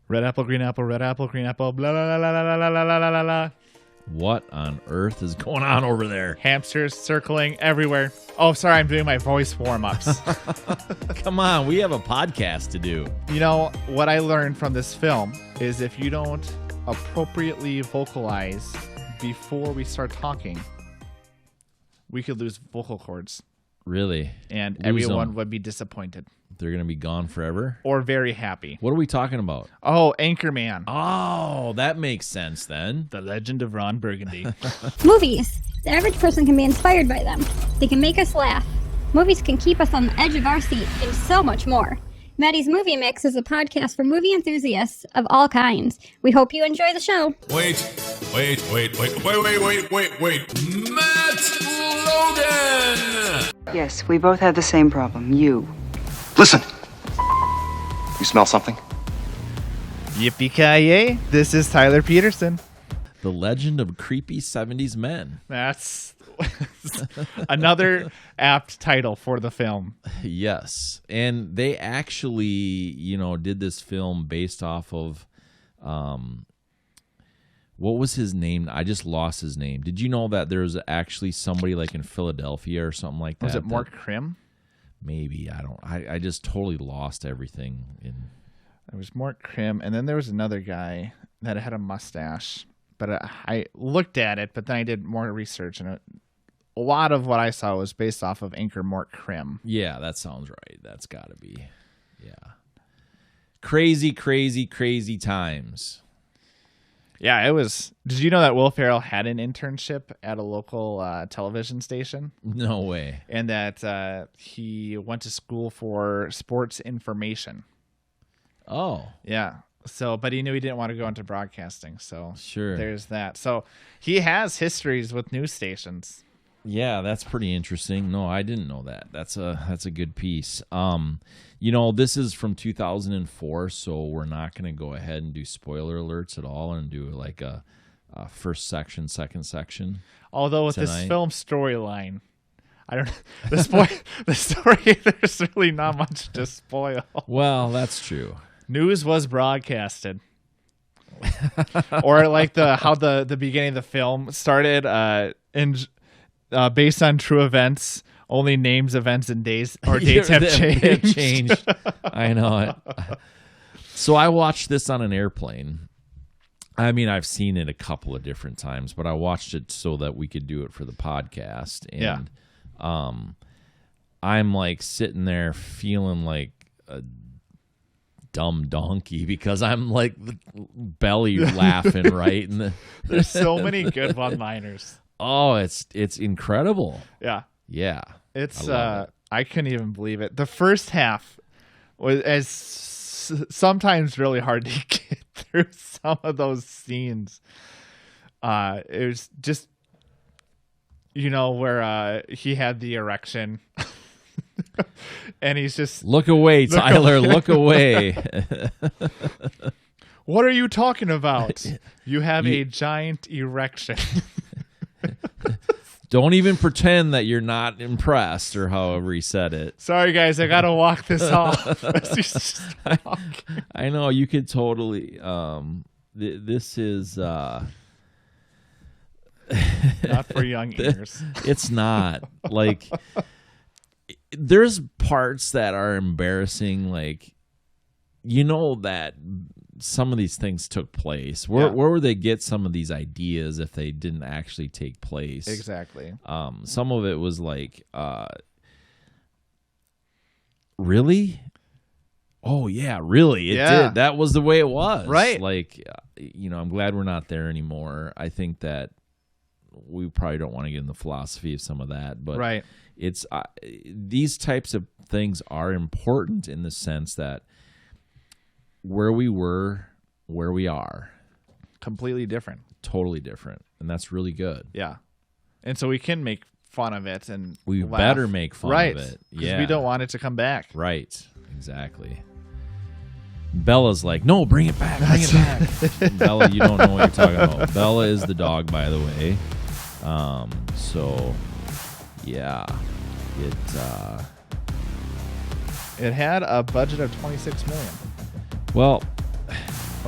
red apple, green apple, blah, blah, blah, blah, blah, blah, blah, blah, blah. What on earth is going on over there? Hamsters circling everywhere. Oh, sorry, I'm doing my voice warm-ups. Come on, we have a podcast to do. You know, what I learned from this film is if you don't appropriately vocalize before we start talking, we could lose vocal cords. Really? And everyone would be disappointed. They're going to be gone forever? Or very happy. What are we talking about? Oh, Anchorman. Oh, that makes sense then. The Legend of Ron Burgundy. Movies. The average person can be inspired by them. They can make us laugh. Movies can keep us on the edge of our seat and so much more. Maddie's Movie Mix is a podcast for movie enthusiasts of all kinds. We hope you enjoy the show. Wait. Matt Logan! Yes, we both have the same problem. You. Listen! You smell something? Yippee-ki-yay. This is Tyler Peterson. The Legend of Creepy 70s Men. That's another apt title for the film. Yes. And they actually, did this film based off of, what was his name? I just lost his name. Did you know that there was actually somebody like in Philadelphia or something like that? Was it Mark Krim? Maybe. I just totally lost everything. There was Mark Krim, and then there was another guy that had a mustache. But I looked at it, but then I did more research, and a lot of what I saw was based off of anchor Mark Krim. Yeah, that sounds right. That's got to be. Yeah. Crazy, crazy, crazy times. Yeah, it was. Did you know that Will Ferrell had an internship at a local television station? No way. And that he went to school for sports information. Oh. Yeah. So, but he knew he didn't want to go into broadcasting. So sure, there's that. So he has histories with news stations. Yeah, that's pretty interesting. No, I didn't know that. That's a good piece. This is from 2004, so we're not going to go ahead and do spoiler alerts at all and do like a first section, second section. Although with this film storyline, I don't the story, there's really not much to spoil. Well, that's true. News was broadcasted. Or like how the beginning of the film started based on true events. Only names, events, and days or dates have changed. I know it. So I watched this on an airplane. I mean, I've seen it a couple of different times, but I watched it so that we could do it for the podcast. And I'm like sitting there feeling like a dumb donkey because I'm like belly laughing, right? And there's so many good one-liners. Oh, it's incredible. Yeah. Yeah. It's I couldn't even believe it. The first half was sometimes really hard to get through some of those scenes. It was just where he had the erection. And he's just look away, Tyler, look away. What are you talking about? You have a giant erection. Don't even pretend that you're not impressed, or however he said it. Sorry, guys, I gotta walk this off. I know you could totally. This is not for young ears. It's not like. There's parts that are embarrassing, like that some of these things took place. Where would they get some of these ideas if they didn't actually take place? Exactly. Some of it was like, really? Oh yeah, really? It did. That was the way it was. Right. Like, I'm glad we're not there anymore. I think that we probably don't want to get in the philosophy of some of that, but right. It's these types of things are important in the sense that where we were, where we are, completely different, totally different, and that's really good. Yeah, and so we can make fun of it, and we laugh. Better make fun right. of it. Yeah, we don't want it to come back. Right, exactly. Bella's like, no, bring it back, bring it back. Bella, you don't know what you're talking about. Bella is the dog, by the way. So, yeah, it had a budget of $26 million. Well,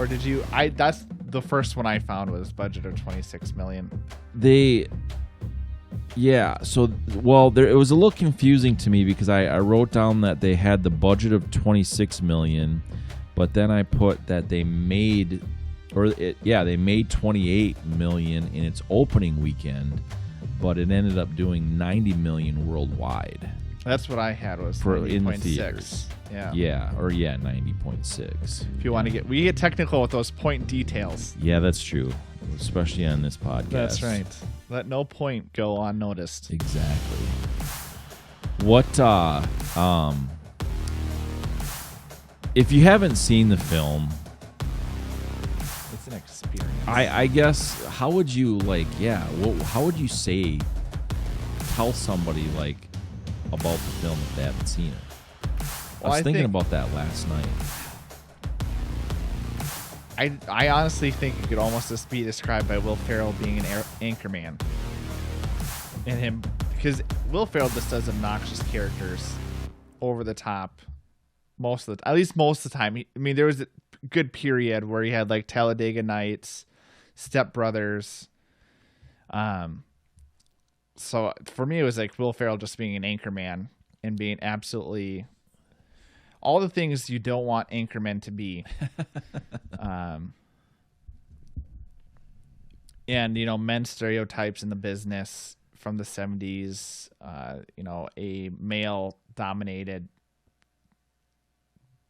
Or did you? That's the first one I found was budget of $26 million. Yeah. So, well, it was a little confusing to me because I wrote down that they had the budget of $26 million, but then I put that they made, they made $28 million in its opening weekend, but it ended up doing $90 million worldwide. That's what I had was for in the 90.6. theaters. Yeah. Yeah, 90.6. If you want to we get technical with those point details. Yeah, that's true, especially on this podcast. That's right. Let no point go unnoticed. Exactly. What if you haven't seen the film, It's an experience. I guess how would you how would you tell somebody about the film if they haven't seen it? I was thinking about that last night. I honestly think it could almost just be described by Will Ferrell being an Anchorman. And him, because Will Ferrell just does obnoxious characters over the top at least most of the time. I mean, there was a good period where he had like Talladega Nights, Step Brothers. So for me, it was like Will Ferrell just being an Anchorman and being absolutely all the things you don't want Anchormen to be. And, men's stereotypes in the business from the 70s, a male-dominated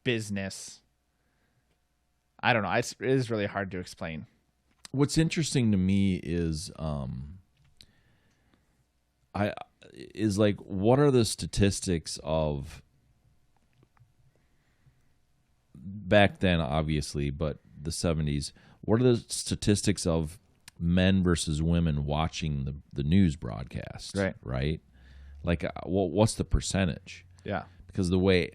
business. I don't know. It is really hard to explain. What's interesting to me is what are the statistics of back then, obviously, but the 70s, what are the statistics of men versus women watching the news broadcast? Right? What's the percentage? Yeah. Because the way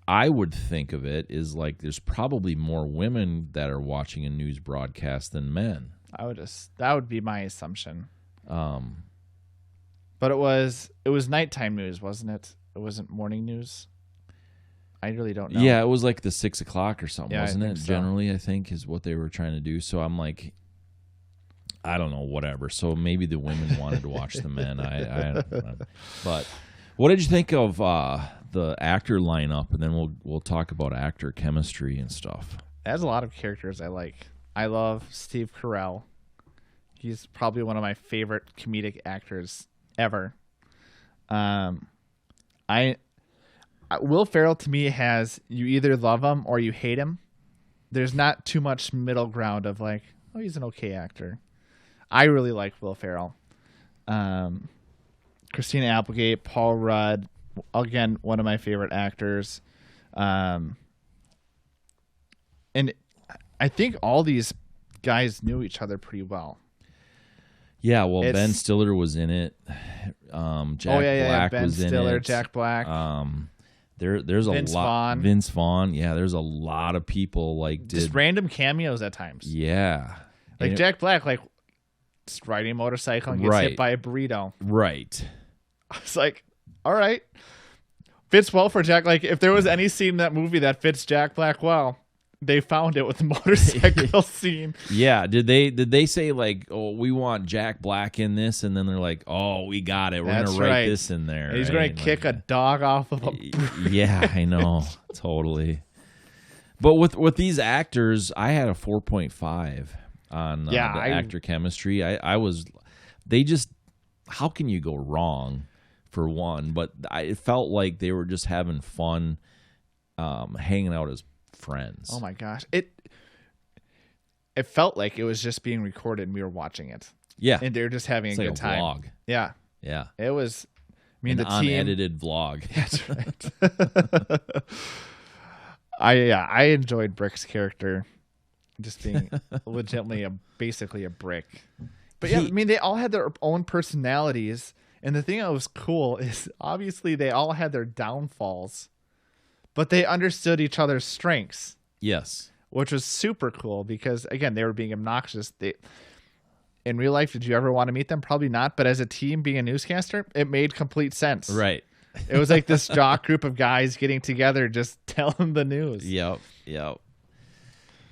I would think of it is there's probably more women that are watching a news broadcast than men. That would be my assumption. But it was nighttime news, wasn't it? It wasn't morning news. I really don't know. Yeah, it was the 6 o'clock or something, wasn't it? So. Generally, I think is what they were trying to do. So I'm I don't know, whatever. So maybe the women wanted to watch the men. I but what did you think of the actor lineup? And then we'll talk about actor chemistry and stuff. It has a lot of characters I like. I love Steve Carell. He's probably one of my favorite comedic actors ever. Will Ferrell to me has you either love him or you hate him. There's not too much middle ground of he's an okay actor. I really like Will Ferrell. Christina Applegate, Paul Rudd, again, one of my favorite actors. And I think all these guys knew each other pretty well. Yeah, well, Ben Stiller was in it. Black Ben was Stiller, in it. Jack Black. There's a Vince lot. Vaughn. Vince Vaughn. Yeah, there's a lot of people just random cameos at times. Yeah, Jack Black, just riding a motorcycle and gets hit by a burrito. Right. I was like, all right, fits well for Jack. If there was any scene in that movie that fits Jack Black well, they found it with the motorcycle scene. Yeah. Did they say we want Jack Black in this, and then they're like, oh, we got it. We're gonna write this in there. And he's gonna kick a dog off of a. Yeah, I know, totally. But with these actors, I had a 4.5 on the actor chemistry. I was, how can you go wrong for one? But it felt like they were just having fun, hanging out as friends. Oh my gosh. It felt like it was just being recorded and we were watching it. Yeah. And they're just having a good time. Vlog. Yeah. Yeah. It was an unedited vlog. That's right. I enjoyed Brick's character just being legitimately basically a brick. But yeah, they all had their own personalities, and the thing that was cool is obviously they all had their downfalls, but they understood each other's strengths. Yes. Which was super cool because again, they were being obnoxious. In real life, did you ever want to meet them? Probably not, but as a team being a newscaster, it made complete sense. Right. It was this jock group of guys getting together, just telling the news. Yep.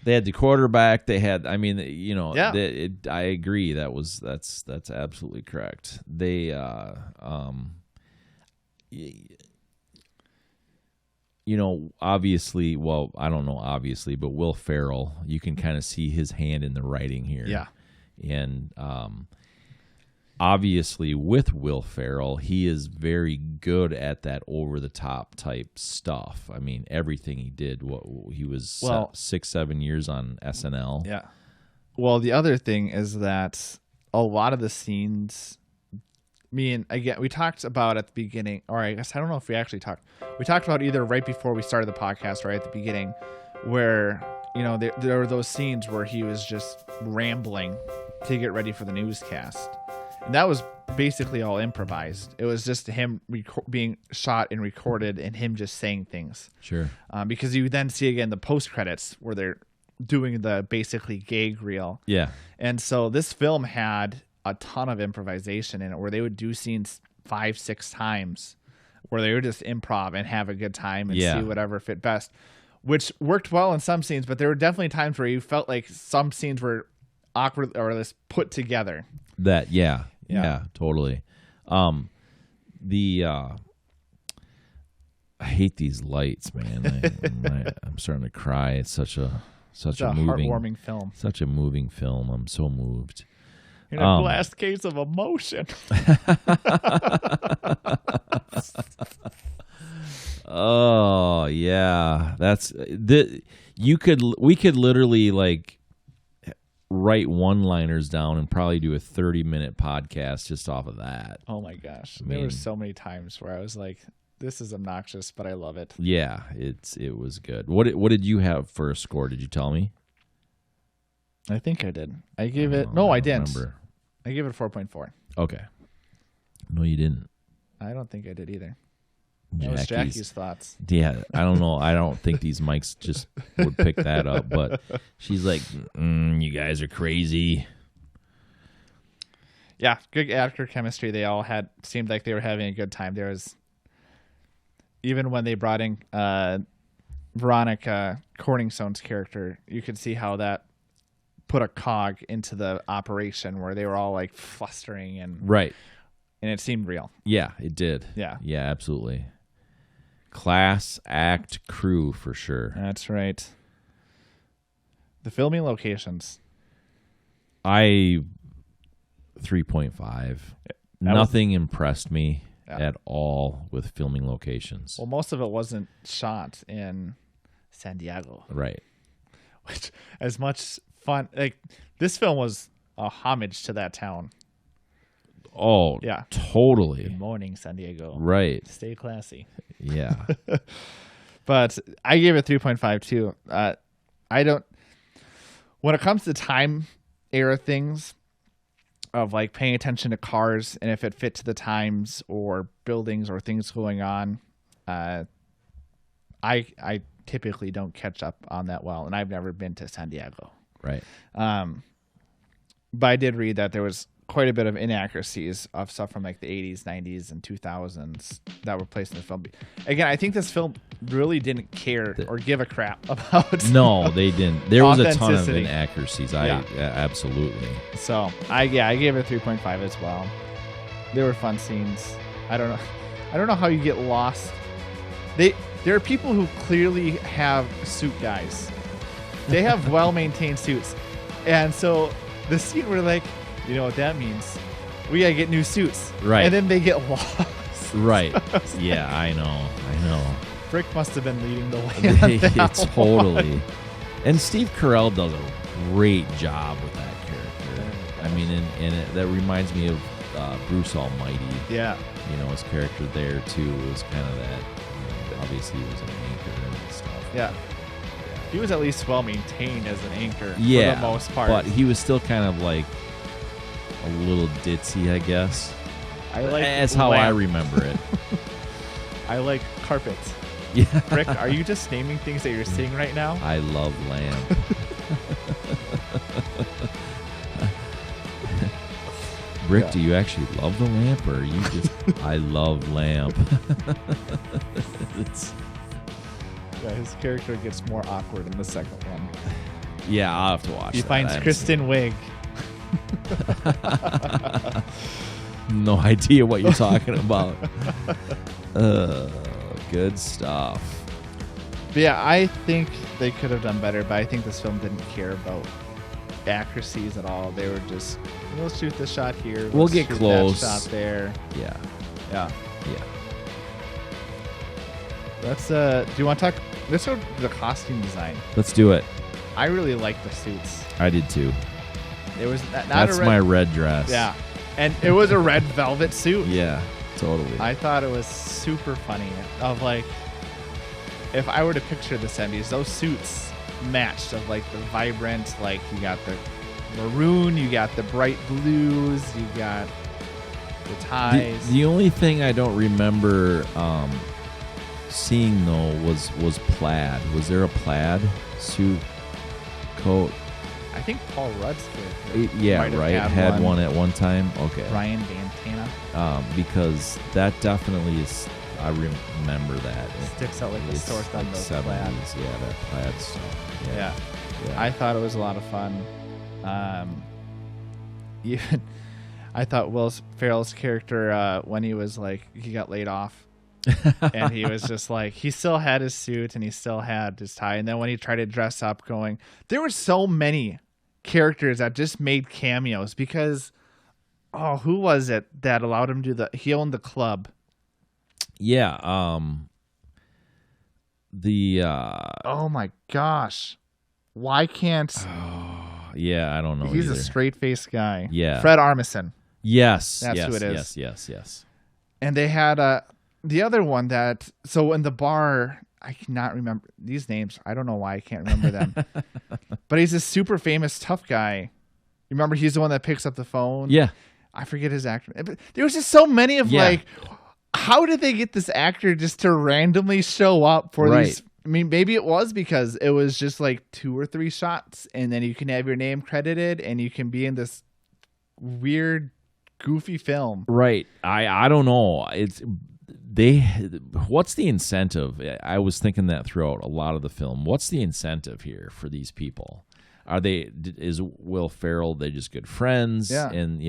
They had the quarterback. They had, I mean, you know, Yeah. I agree. That's absolutely correct. They, you know, obviously, well, I don't know, obviously, but Will Ferrell, you can kind of see his hand in the writing here. Yeah. And obviously, with Will Ferrell, he is very good at that over-the-top type stuff. I mean, everything he did, he was 6-7 years on SNL. Yeah. Well, the other thing is that a lot of the scenes, again, we talked about at the beginning, or I guess I don't know if we actually talked. We talked about either right before we started the podcast or at the beginning, where, you know, there were those scenes where he was just rambling to get ready for the newscast. And that was basically all improvised. It was just him being shot and recorded and him just saying things. Sure. Because you then see again the post credits where they're doing the basically gag reel. Yeah. And so this film had a ton of improvisation in it where they would do scenes 5-6 times where they would just improv and have a good time and see whatever fit best, which worked well in some scenes, but there were definitely times where you felt like some scenes were awkward or just put together. Yeah, totally. I hate these lights, man. I'm starting to cry. It's such a heartwarming film. Such a moving film. I'm so moved. In a glass case of emotion. Oh yeah, we could literally like write one-liners down and probably do a 30-minute podcast just off of that. Oh my gosh, there were so many times where I was like, "This is obnoxious, but I love it." Yeah, it was good. What did you have for a score? Did you tell me? I think I did. I gave it. No, I didn't. Remember. I gave it 4.4. Okay. No, you didn't. I don't think I did either. That was Jackie's thoughts. Yeah, I don't know. I don't think these mics just would pick that up. But she's like, you guys are crazy. Yeah, good actor chemistry. They all seemed like they were having a good time. There was, even when they brought in Veronica Corningstone's character, you could see how that put a cog into the operation where they were all like flustering and it seemed real. Yeah, it did. Yeah, absolutely. Class act crew for sure. That's right. The filming locations. 3.5. Nothing impressed me at all with filming locations. Well, most of it wasn't shot in San Diego. Right. Which, as much fun, like, this film was a homage to that town. Oh, yeah. Totally. Good morning, San Diego. Right. Stay classy. Yeah. But I gave it 3.5 too. When it comes to time era things of like paying attention to cars and if it fit to the times or buildings or things going on, I typically don't catch up on that well, and I've never been to San Diego. Right. But I did read that there was quite a bit of inaccuracies of stuff from like the 80s, 90s, and 2000s that were placed in the film. Again, I think this film really didn't care or give a crap about. No, they didn't. There was a ton of inaccuracies. Absolutely. So I gave it 3.5 as well. There were fun scenes. I don't know how you get lost. There are people who clearly have suit guys. They have well-maintained suits, and so the scene where like, you know what that means? We gotta get new suits. Right. And then they get lost. Right. Yeah, I know. Frick must have been leading the way. Totally. And Steve Carell does a great job with that character. I mean, and that reminds me of Bruce Almighty. Yeah. You know, his character there too was kind of that. You know, obviously, he was an anchor and stuff. Yeah. He was at least well maintained as an anchor for the most part. But he was still kind of like a little ditzy, I guess. That's how I remember it. I like carpets. Yeah. Rick, are you just naming things that you're seeing right now? I love lamp. Rick, do you actually love the lamp, or are you just? I love lamp. Yeah, his character gets more awkward in the second one. Yeah, I'll have to watch. He that. finds Kristen Wiig. No idea what you're talking about. Good stuff. But yeah, I think they could have done better, but I think this film didn't care about accuracies at all. They were just, we'll shoot this shot here. We'll let's get shoot close. That shot there. Yeah. Yeah. Yeah. Let's do you want to talk? Let's go to the costume design. Let's do it. I really like the suits. I did too. It was not That's a red, my red dress. Yeah, and it was a red velvet suit. Yeah, totally. I thought it was super funny. Of like, if I were to picture the 70s, those suits matched of like the vibrant, like you got the maroon, you got the bright blues, you got the ties. The only thing I don't remember seeing though was plaid. Was there a plaid suit coat? I think Paul Rudd's character. Yeah, might have right. Had one at one time. Okay. Ryan Dantana. Because that definitely is. I remember that. It Sticks out like a sore thumb. like those 70s. plaid. Yeah, that plaid stuff. Yeah. Yeah. I thought it was a lot of fun. Even I thought Will Ferrell's character when he was like he got laid off, and he was just like he still had his suit and he still had his tie, and then when he tried to dress up, there were so many characters that just made cameos because who was it that allowed him to do he owned the club. Yeah. Oh my gosh. Why can't Yeah, I don't know. he's either. a straight-faced guy. Yeah. Fred Armisen. Yes. That's yes, who it is. Yes. And they had the other one that so in the bar I cannot remember these names. I don't know why I can't remember them. But he's a super famous tough guy. You remember he's the one that picks up the phone? Yeah. I forget his actor. But there was just so many of like how did they get this actor just to randomly show up for these? I mean, maybe it was because it was just like 2 or 3 shots and then you can have your name credited and you can be in this weird, goofy film. Right. I don't know. What's the incentive? I was thinking that throughout a lot of the film. What's the incentive here for these people? Is Will Ferrell, they just good friends? Yeah. And,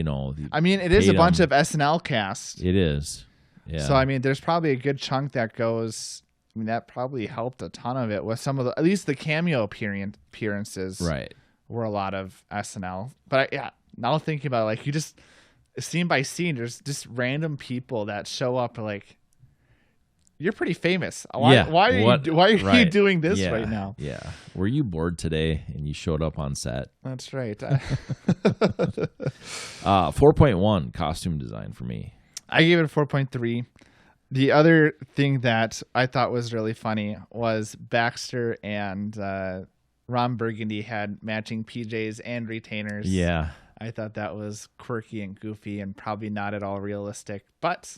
I mean, it is a bunch of SNL cast. It is. Yeah. So, I mean, there's probably a good chunk that goes. I mean, that probably helped a ton of it with some of at least the cameo appearances. Right. Were a lot of SNL. But now thinking about it, like you just scene by scene, there's just random people that show up like, you're pretty famous. Why are you doing this right now? Yeah. Were you bored today and you showed up on set? That's right. 4.1 costume design for me. I gave it a 4.3. The other thing that I thought was really funny was Baxter and Ron Burgundy had matching PJs and retainers. Yeah. I thought that was quirky and goofy and probably not at all realistic. But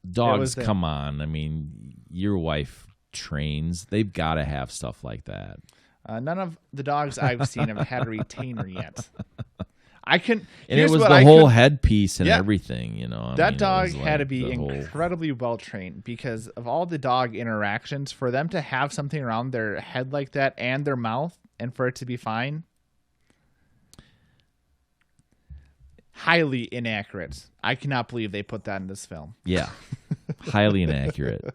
dogs, come on. I mean, your wife trains. They've got to have stuff like that. None of the dogs I've seen have had a retainer yet. And it was the whole headpiece and everything, That dog had to be incredibly well trained because of all the dog interactions. For them to have something around their head like that and their mouth, and for it to be fine, highly inaccurate. I cannot believe they put that in this film. Yeah, highly inaccurate.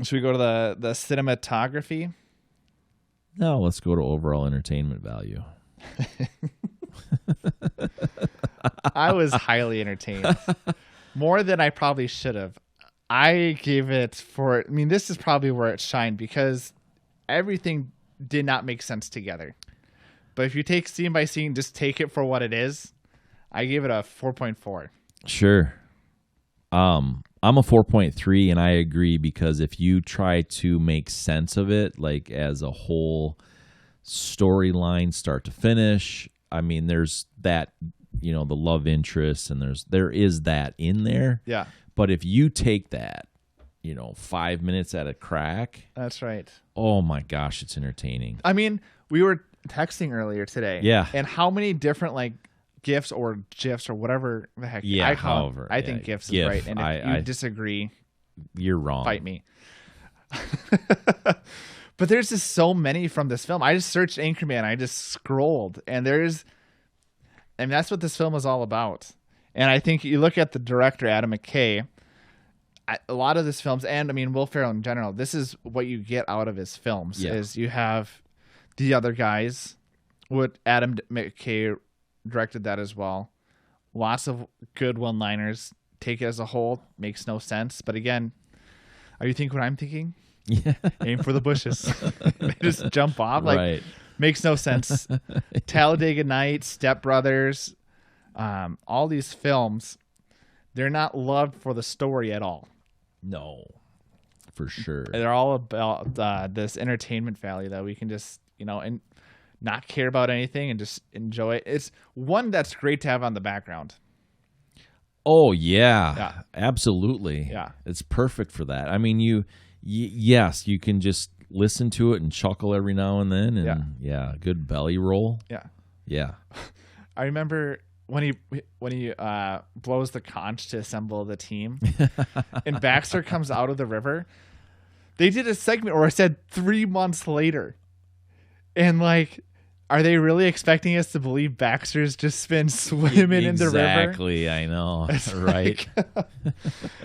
Should we go to the cinematography? No, let's go to overall entertainment value. I was highly entertained. More than I probably should have. I gave it this is probably where it shined because everything did not make sense together. But if you take scene by scene, just take it for what it is. I gave it a 4.4. Sure. I'm a 4.3, and I agree because if you try to make sense of it, like as a whole storyline, start to finish, I mean, there's that, the love interest, and there is that in there. Yeah. But if you take that, 5 minutes at a crack, that's right. Oh my gosh, it's entertaining. I mean, we were texting earlier today. Yeah. And how many different GIFs or GIFs or whatever the heck. Yeah, I think GIFs is right. And if you disagree, you're wrong. Fight me. But there's just so many from this film. I just searched Anchorman. I just scrolled, and that's what this film is all about. And I think you look at the director, Adam McKay, a lot of his films, and I mean, Will Ferrell in general, this is what you get out of his films, is you have the other guys. What Adam McKay directed that as well. Lots of good one-liners. Take it as a whole, makes no sense. But again, are you thinking what I'm thinking? Yeah. Aim for the bushes. They just jump off. Like, right. Makes no sense. Talladega Nights, Step Brothers, all these films, they're not loved for the story at all. No, for sure. They're all about this entertainment value that we can just, and not care about anything and just enjoy it. It's one that's great to have on the background. Oh, yeah. Absolutely. Yeah. It's perfect for that. I mean, yes, you can just listen to it and chuckle every now and then. And good belly roll. Yeah. Yeah. I remember when he blows the conch to assemble the team and Baxter comes out of the river. They did a segment where I said 3 months later. And like, are they really expecting us to believe Baxter's just been swimming in the river? Exactly, I know. Right.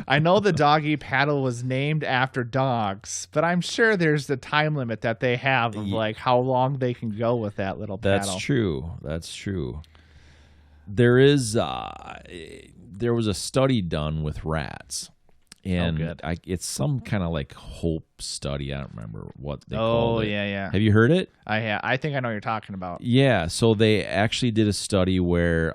I know the doggy paddle was named after dogs, but I'm sure there's the time limit that they have of like how long they can go with that little paddle. That's true. There was a study done with rats. And it's some kind of like hope study. I don't remember what they called it. Yeah. Have you heard it? I think I know what you're talking about. Yeah. So they actually did a study where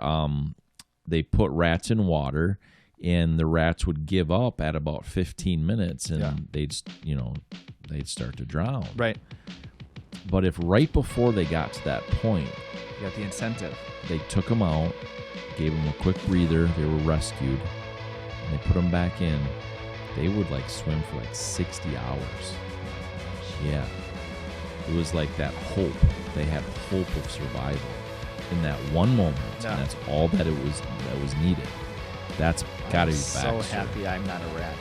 they put rats in water, and the rats would give up at about 15 minutes, and they'd start to drown. Right. But if right before they got to that point, you got the incentive. They took them out, gave them a quick breather. They were rescued, and they put them back in. They would like swim for like 60 hours. Yeah. It was like that hope. They had hope of survival in that one moment. Yeah. And that's all that was needed. That's got to be Baxter. I'm so happy I'm not a rat.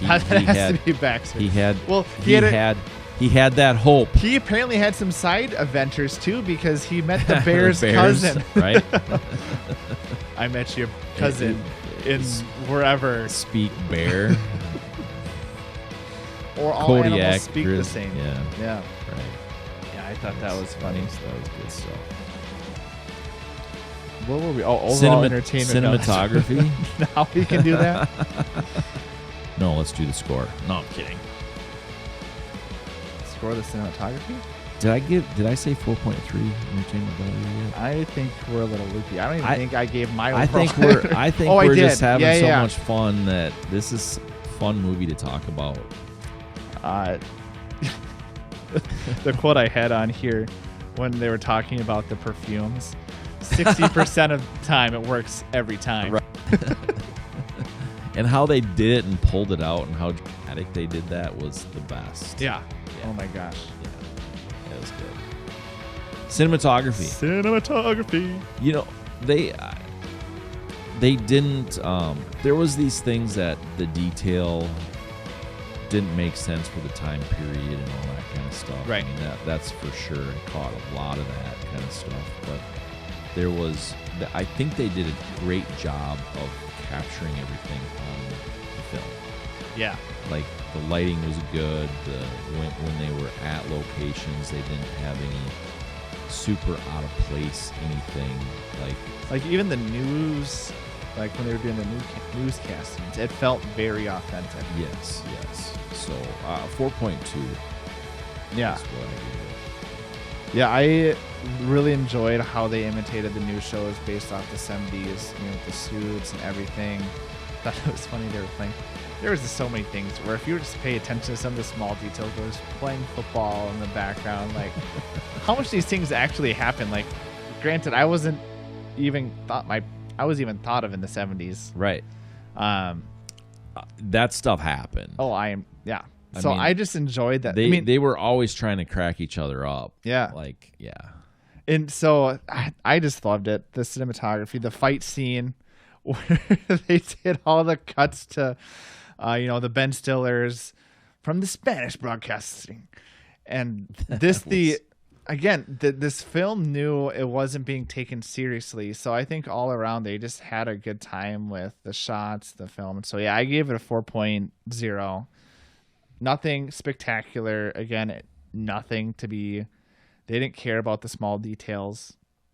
That has to be Baxter. He had that hope. He apparently had some side adventures too, because he met the bear's cousin. Right? I met your cousin in wherever. Speak bear. Or all Kodiak animals speak the same. Yeah. Right. Yeah, I thought that was funny. That was good stuff. What were we? Oh, overall entertainment. Cinematography. Now we can do that. No, let's do the score. No, I'm kidding. Score the cinematography? Did I say 4.3 entertainment value yet? I think we're a little loopy. I don't even think I gave my overall. I think we're just having so much fun that this is a fun movie to talk about. The quote I had on here when they were talking about the perfumes, 60% of the time it works every time. Right. And how they did it and pulled it out and how dramatic they did that was the best. Yeah. Oh my gosh. Yeah. That was good. Cinematography. You know, they didn't there was these things that the detail didn't make sense for the time period and all that kind of stuff. Right. I mean, that's for sure. I caught a lot of that kind of stuff. But I think they did a great job of capturing everything on the film. Yeah. Like, the lighting was good. When they were at locations, they didn't have any super out of place anything. Like even the news, like when they were doing the newscastings, it felt very authentic. Yes. So 4.2. Yeah. Is what I give it. Yeah, I really enjoyed how they imitated the new shows based off the 70s, with the suits and everything. Thought it was funny they were playing. There was just so many things where if you were just pay attention to some of the small details, there was playing football in the background. Like, how much these things actually happen? Like, granted, I wasn't even thought of in the 70s. Right. That stuff happened. Oh, yeah. So I just enjoyed that. They were always trying to crack each other up. Yeah. And so I just loved it. The cinematography, the fight scene where they did all the cuts to, the Ben Stillers from the Spanish broadcasting. And this film knew it wasn't being taken seriously. So I think all around they just had a good time with the shots, the film. So yeah, I gave it a 4.0. Nothing spectacular. Again, nothing to be. They didn't care about the small details,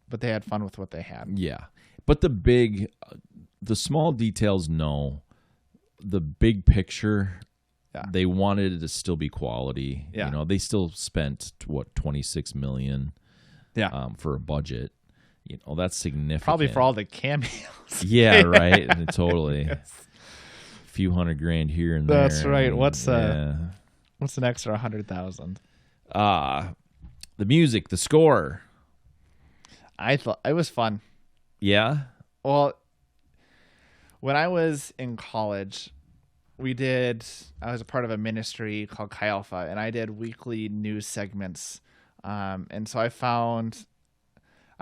but they had fun with what they had. Yeah, but the small details, no. The big picture, they wanted it to still be quality. Yeah. You know, they still spent $26 million. Yeah. For a budget. You know, that's significant. Probably for all the cameos. Yeah, right. Totally. Yes. A few $100,000 here and there. That's right. What's an extra 100,000? The music, the score. I thought it was fun. Yeah. Well, when I was in college, I was a part of a ministry called Chi Alpha, and I did weekly news segments. And so I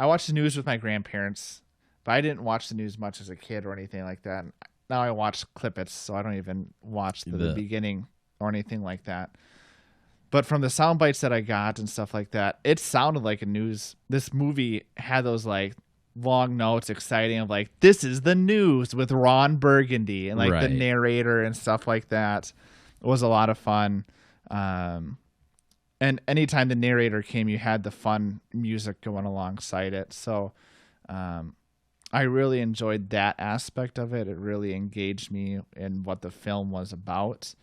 watched the news with my grandparents, but I didn't watch the news much as a kid or anything like that. Now I watch clippets, so I don't even watch the beginning or anything like that. But from the sound bites that I got and stuff like that, it sounded like a news. This movie had those like long notes, exciting of like, this is the news with Ron Burgundy and like the narrator and stuff like that. It was a lot of fun. And anytime the narrator came, you had the fun music going alongside it. So I really enjoyed that aspect of it. It really engaged me in what the film was about.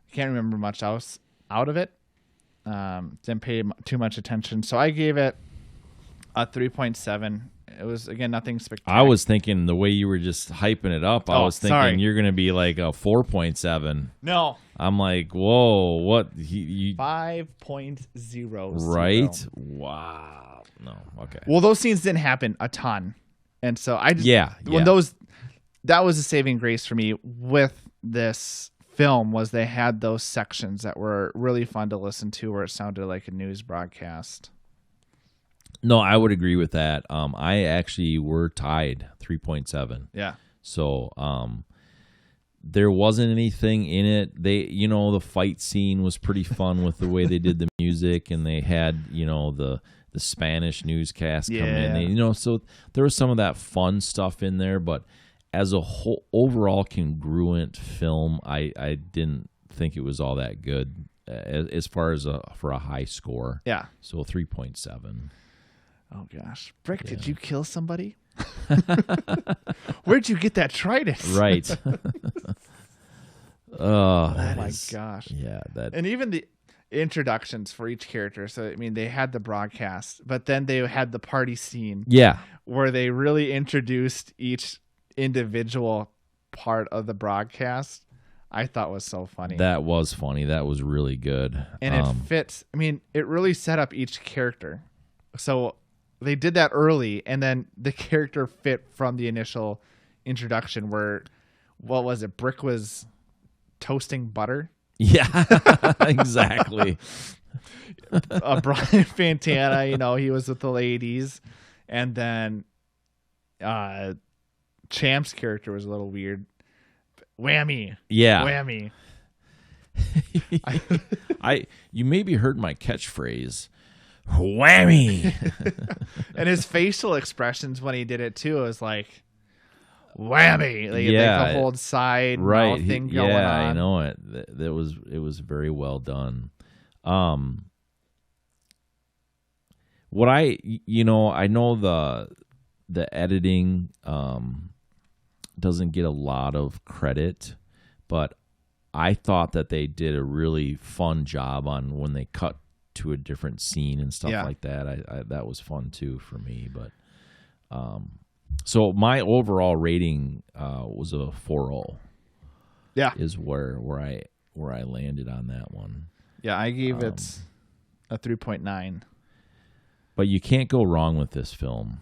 I can't remember much else out of it. Didn't pay too much attention. So I gave it a 3.7. It was, again, nothing spectacular. I was thinking the way you were just hyping it up, I was thinking you're going to be like a 4.7. No. I'm like, whoa, what? 5.0. Right? Wow. No, okay. Well, those scenes didn't happen a ton. And so I just, that was a saving grace for me with this film, was they had those sections that were really fun to listen to where it sounded like a news broadcast. No, I would agree with that. I actually were tied 3.7. Yeah. So there wasn't anything in it. The fight scene was pretty fun with the way they did the music, and they had, the Spanish newscast come in. So there was some of that fun stuff in there, but as a whole, overall congruent film, I didn't think it was all that good as far as for a high score. Yeah. So 3.7. Oh gosh, Brick, did you kill somebody? Where'd you get that trident? Right. Oh my gosh. Yeah. And even the introductions for each character. So I mean, they had the broadcast, but then they had the party scene. Yeah. Where they really introduced each individual part of the broadcast. I thought was so funny. That was funny. That was really good. And it fits. I mean, it really set up each character. So they did that early, and then the character fit from the initial introduction where, what was it? Brick was toasting butter. Yeah, exactly. Brian Fantana, he was with the ladies. And then Champ's character was a little weird. Whammy. Yeah. Whammy. You maybe heard my catchphrase. Whammy. And his facial expressions when he did it too, it was like whammy. Like the whole side mouth thing going on. Yeah, I know it. It was very well done. What I know the editing doesn't get a lot of credit, but I thought that they did a really fun job on when they cut to a different scene and stuff like that. I that was fun too for me. But so my overall rating was a 4.0. Yeah, is where I landed on that one. Yeah, I gave it a 3.9. But you can't go wrong with this film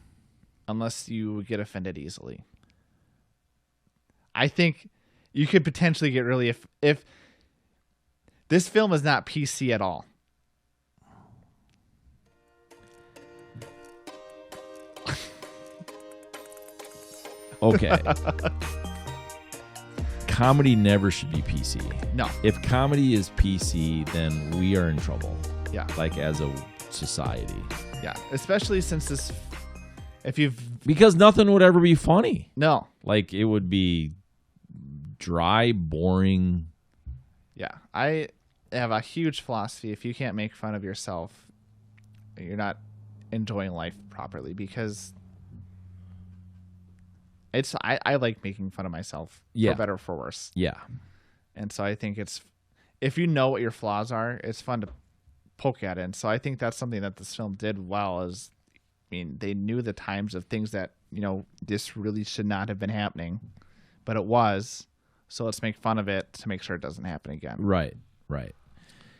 unless you get offended easily. I think you could potentially get really if this film is not PC at all. Okay. Comedy never should be PC. No. If comedy is PC, then we are in trouble. Yeah. Like as a society. Yeah. Especially since this, because nothing would ever be funny. No. Like it would be dry, boring. Yeah. I have a huge philosophy. If you can't make fun of yourself, you're not enjoying life properly, because I like making fun of myself, for better or for worse. Yeah. And so I think if you know what your flaws are, it's fun to poke at it. And so I think that's something that this film did well, is, I mean, they knew the times of things that, this really should not have been happening, but it was. So let's make fun of it to make sure it doesn't happen again. Right.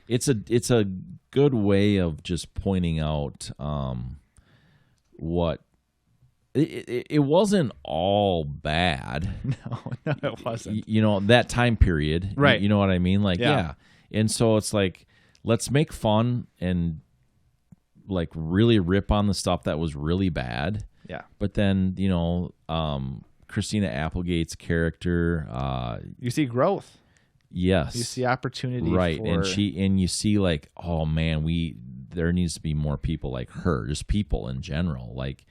It's a good way of just pointing out what it wasn't all bad. No, it wasn't. That time period. Right. You know what I mean? Like, yeah. And so it's like, let's make fun and like really rip on the stuff that was really bad. Yeah. But then, Christina Applegate's character, you see growth. Yes. You see opportunity. Right. For... And you see like, oh man, there needs to be more people like her, just people in general. Like,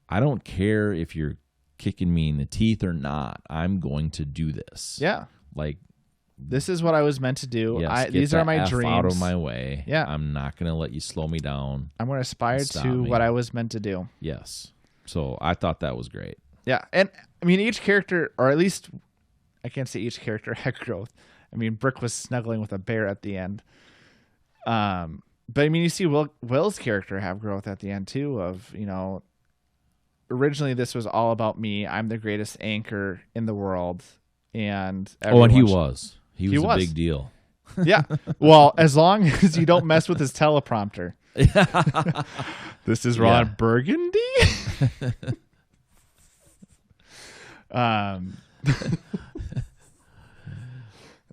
I don't care if you're kicking me in the teeth or not. I'm going to do this. Yeah. Like, this is what I was meant to do. Yes, These are my F dreams. Out of my way. Yeah. I'm not going to let you slow me down. I'm going to aspire to what I was meant to do. Yes. So I thought that was great. Yeah. And I mean, each character, or at least I can't say each character had growth. I mean, Brick was snuggling with a bear at the end. But I mean, you see Will's character have growth at the end too, of, originally this was all about me. I'm the greatest anchor in the world. And he was. He was a big deal. Yeah. Well, as long as you don't mess with his teleprompter. This is Ron Burgundy.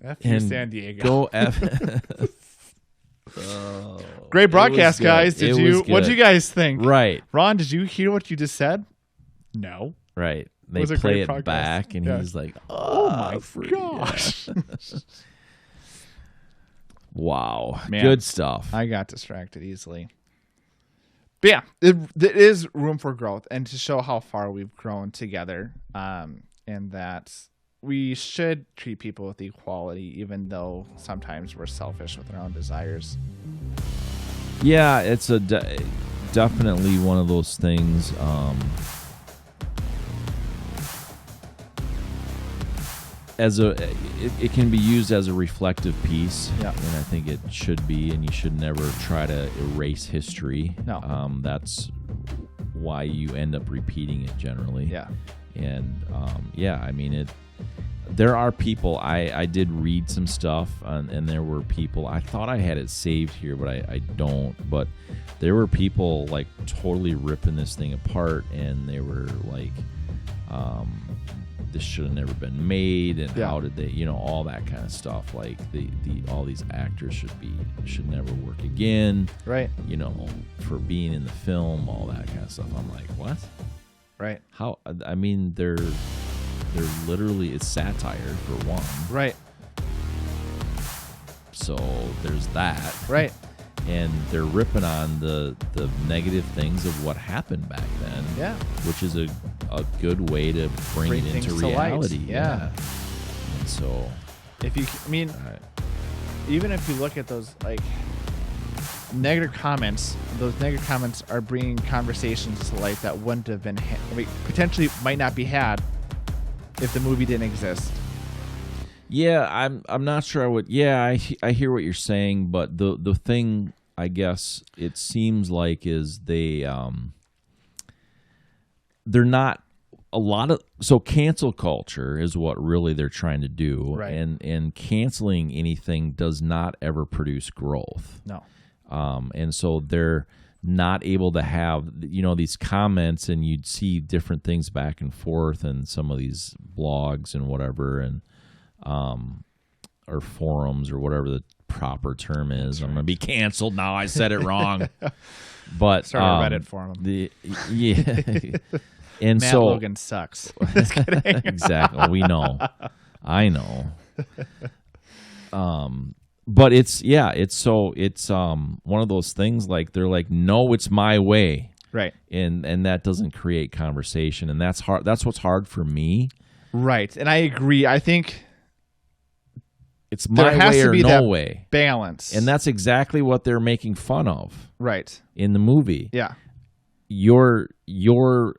F you, San Diego. Go F. Great broadcast, guys. What'd you guys think? Right. Ron, did you hear what you just said? No. Right. They play it back, and he's like, oh my gosh. Yeah. Wow. Man, good stuff. I got distracted easily. But yeah, there is room for growth, and to show how far we've grown together, and that we should treat people with equality, even though sometimes we're selfish with our own desires. Yeah, it's definitely one of those things. It can be used as a reflective piece, and I think it should be, and you should never try to erase history. No. That's why you end up repeating it generally. Yeah. And I mean, there are people, I did read some stuff, and there were people, I thought I had it saved here, but I don't, but there were people like totally ripping this thing apart, and they were like, this should have never been made, and how did they, all that kind of stuff. Like all these actors should never work again. Right. For being in the film, all that kind of stuff. I'm like, what? Right. How? I mean, they're literally, it's satire for one. Right. So there's that. Right. And they're ripping on the negative things of what happened back then. Yeah. Which is a good way to bring it into reality. Yeah. And so, even if you look at those like negative comments, those negative comments are bringing conversations to light that wouldn't have been, potentially might not be had if the movie didn't exist. Yeah, I'm not sure I would. Yeah, I hear what you're saying, but the thing, I guess it seems like, is they're not a lot of, so cancel culture is what really they're trying to do, right? And canceling anything does not ever produce growth. No. And so they're not able to have, these comments, and you'd see different things back and forth, and some of these blogs and whatever, and or forums, or whatever the proper term is. I'm going to be canceled now. I said it wrong. But start a Reddit forum. And Matt so Logan sucks. Just kidding. Exactly. We know. I know. But it's one of those things like they're like, no, it's my way. Right. And that doesn't create conversation, and that's hard. That's what's hard for me. Right. And I agree. I think it's my way or no way balance. And that's exactly what they're making fun of. Right. In the movie. Yeah. You're a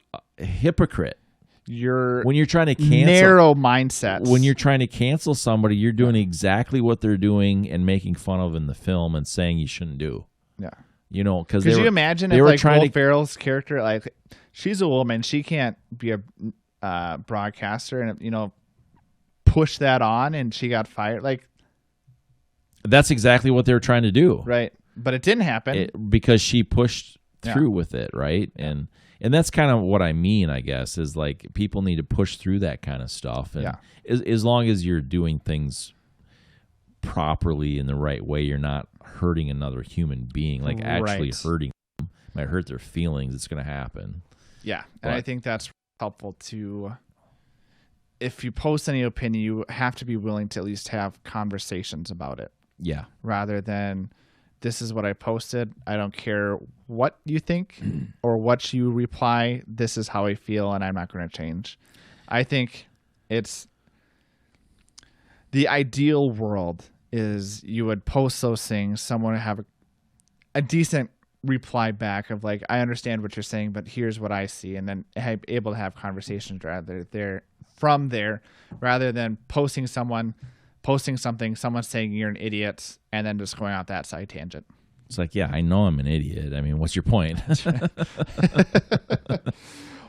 hypocrite. When you're trying to cancel narrow mindsets. When you're trying to cancel somebody, you're doing exactly what they're doing and making fun of in the film and saying you shouldn't do. Yeah. You know, because could you imagine if like Will Ferrell's character, like she's a woman, she can't be a broadcaster, and you know, push that on, and she got fired. Like that's exactly what they were trying to do, right? But it didn't happen because she pushed through with it, right? And that's kind of what I mean, I guess, is like people need to push through that kind of stuff, and as long as you're doing things properly in the right way, you're not hurting another human being, like actually hurting them. Might hurt their feelings. It's going to happen. Yeah, and I think that's helpful to. If you post any opinion, you have to be willing to at least have conversations about it. Yeah. Rather than, this is what I posted. I don't care what you think or what you reply. This is how I feel, and I'm not going to change. I think it's the ideal world is you would post those things, someone would have a decent reply back of like, I understand what you're saying, but here's what I see, and then able to have conversations rather than posting something, someone saying you're an idiot, and then just going out that side tangent. It's like, yeah, I know I'm an idiot. I mean, what's your point?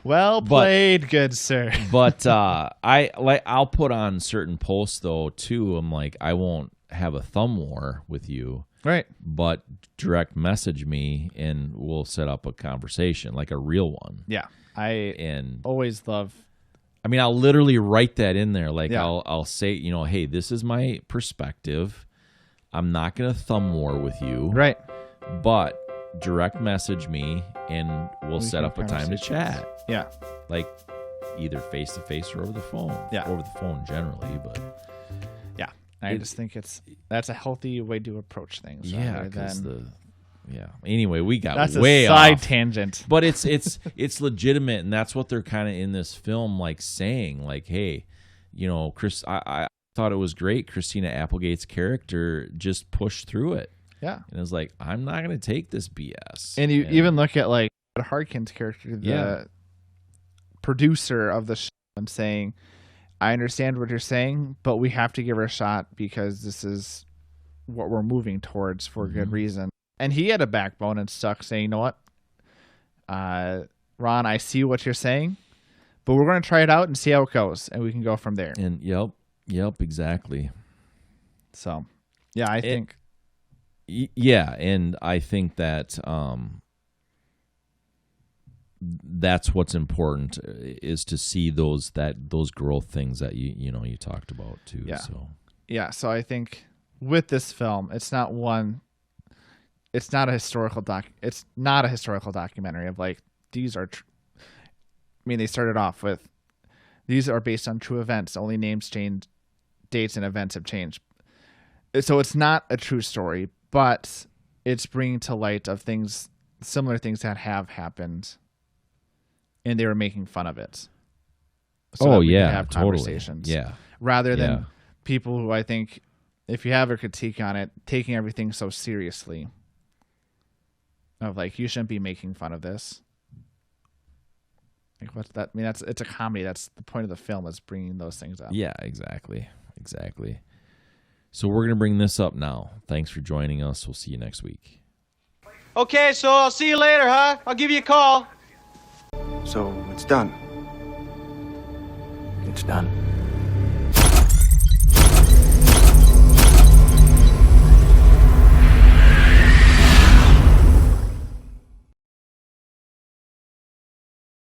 Well played, good sir. But I'll put on certain posts though too. I'm like, I won't have a thumb war with you, right? But direct message me and we'll set up a conversation, like a real one. Yeah, always love. I mean, I'll literally write that in there. Like I'll say, you know, hey, this is my perspective. I'm not gonna thumb war with you, right? But direct message me and we'll set up a time to chat. Yeah, like either face to face or over the phone. Yeah, over the phone generally, but. I just think that's a healthy way to approach things. Yeah, Anyway, we got that's way a side off. Tangent, but it's legitimate, and that's what they're kind of in this film, like saying, like, hey, you know, Chris, I thought it was great. Christina Applegate's character just pushed through it. Yeah, and it was like, I'm not going to take this BS. And you even look at like Harkin's character, the producer of the show, and saying, I understand what you're saying, but we have to give her a shot because this is what we're moving towards for good reason. And he had a backbone and stuck saying, you know what, Ron, I see what you're saying, but we're going to try it out and see how it goes, and we can go from there. And yep, exactly. So, yeah, I think. Yeah, and I think that that's what's important is to see those growth things that you talked about too. So I think with this film, it's not a historical documentary of like these are I mean, they started off with these are based on true events, only names change, dates and events have changed, so it's not a true story, but it's bringing to light of similar things that have happened. And they were making fun of it. So have conversations. Yeah. Rather than people who I think, if you have a critique on it, taking everything so seriously. Of like, you shouldn't be making fun of this. Like, what's that? I mean, it's a comedy. That's the point of the film, is bringing those things up. Yeah, exactly. So we're going to bring this up now. Thanks for joining us. We'll see you next week. Okay, so I'll see you later, huh? I'll give you a call. So it's done. It's done.